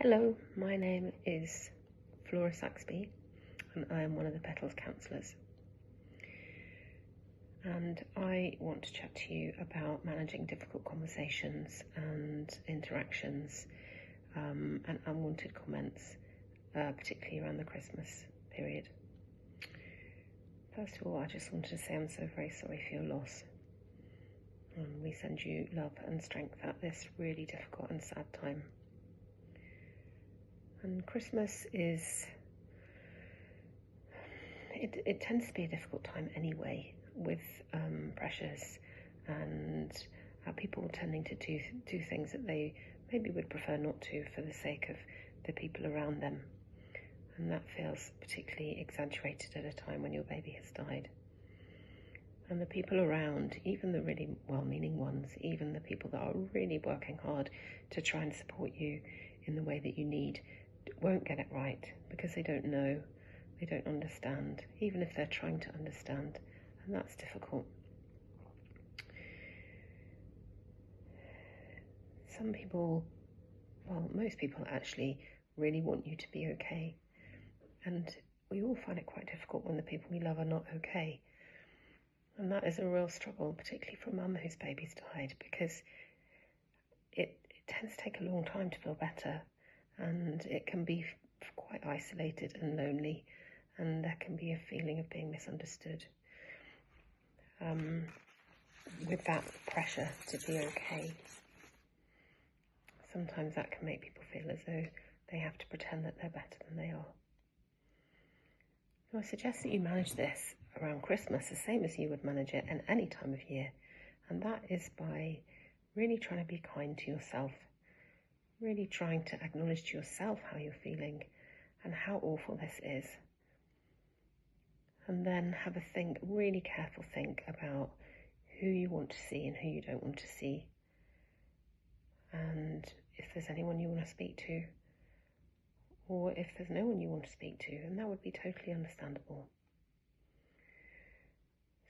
Hello, my name is Flora Saxby and I am one of the Petals Counsellors. And I want to chat to you about managing difficult conversations and interactions and unwanted comments, particularly around the Christmas period. First of all, I just wanted to say I'm so very sorry for your loss. We send you love and strength at this really difficult and sad time. And Christmas is, it tends to be a difficult time anyway, with pressures and people tending to do things that they maybe would prefer not to for the sake of the people around them. And that feels particularly exaggerated at a time when your baby has died. And the people around, even the really well-meaning ones, even the people that are really working hard to try and support you in the way that you need, won't get it right because they don't know, they don't understand, even if they're trying to understand, and that's difficult. Some people, well, most people actually really want you to be okay, and we all find it quite difficult when the people we love are not okay, and that is a real struggle, particularly for a mum whose baby's died, because it tends to take a long time to feel better. And it can be quite isolated and lonely, and there can be a feeling of being misunderstood. With that pressure to be okay, sometimes that can make people feel as though they have to pretend that they're better than they are. So I suggest that you manage this around Christmas the same as you would manage it in any time of year, and that is by really trying to be kind to yourself. Really trying to acknowledge to yourself how you're feeling and how awful this is. And then have a really careful think about who you want to see and who you don't want to see. And if there's anyone you want to speak to, or if there's no one you want to speak to, and that would be totally understandable.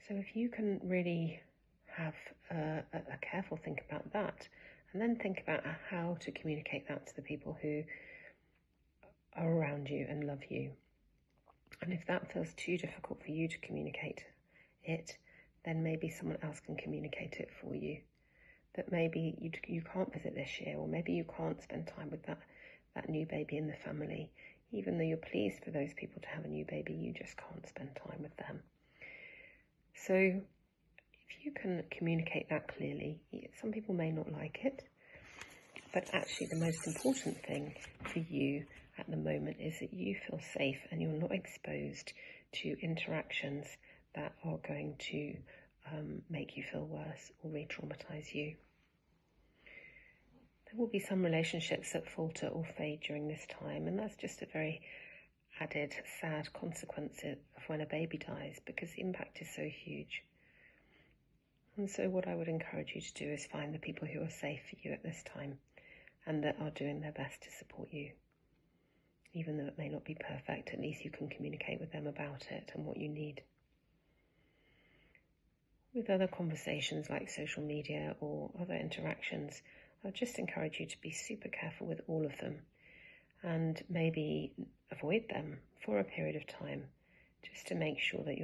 So if you can really have a careful think about that, and then think about how to communicate that to the people who are around you and love you. And if that feels too difficult for you to communicate it, then maybe someone else can communicate it for you. That maybe you can't visit this year, or maybe you can't spend time with that new baby in the family. Even though you're pleased for those people to have a new baby, you just can't spend time with them. So if you can communicate that clearly, some people may not like it, but actually the most important thing for you at the moment is that you feel safe and you're not exposed to interactions that are going to make you feel worse or re-traumatize you. There will be some relationships that falter or fade during this time, and that's just a very added sad consequence of when a baby dies, because the impact is so huge. And so what I would encourage you to do is find the people who are safe for you at this time and that are doing their best to support you. Even though it may not be perfect, at least you can communicate with them about it and what you need. With other conversations like social media or other interactions, I would just encourage you to be super careful with all of them and maybe avoid them for a period of time, just to make sure that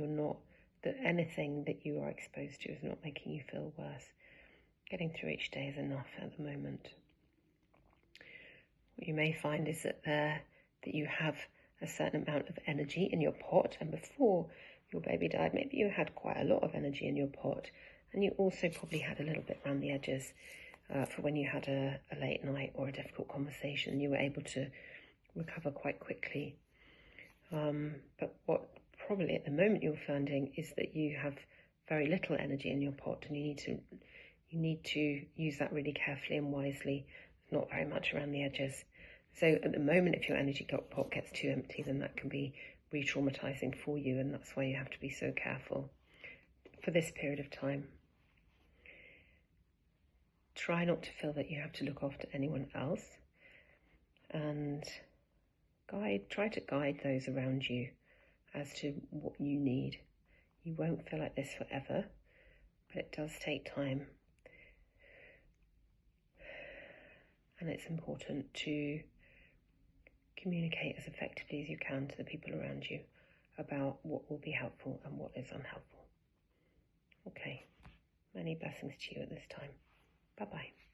that anything that you are exposed to is not making you feel worse. Getting through each day is enough at the moment. What you may find is that you have a certain amount of energy in your pot, and before your baby died, maybe you had quite a lot of energy in your pot, and you also probably had a little bit around the edges for when you had a late night or a difficult conversation. You were able to recover quite quickly. But what probably at the moment you're finding is that you have very little energy in your pot, and you need to use that really carefully and wisely, not very much around the edges. So at the moment, if your energy pot gets too empty, then that can be re-traumatizing for you, and that's why you have to be so careful for this period of time. Try not to feel that you have to look after anyone else, and try to guide those around you as to what you need. You won't feel like this forever, but it does take time. And it's important to communicate as effectively as you can to the people around you about what will be helpful and what is unhelpful. Okay, many blessings to you at this time. Bye-bye.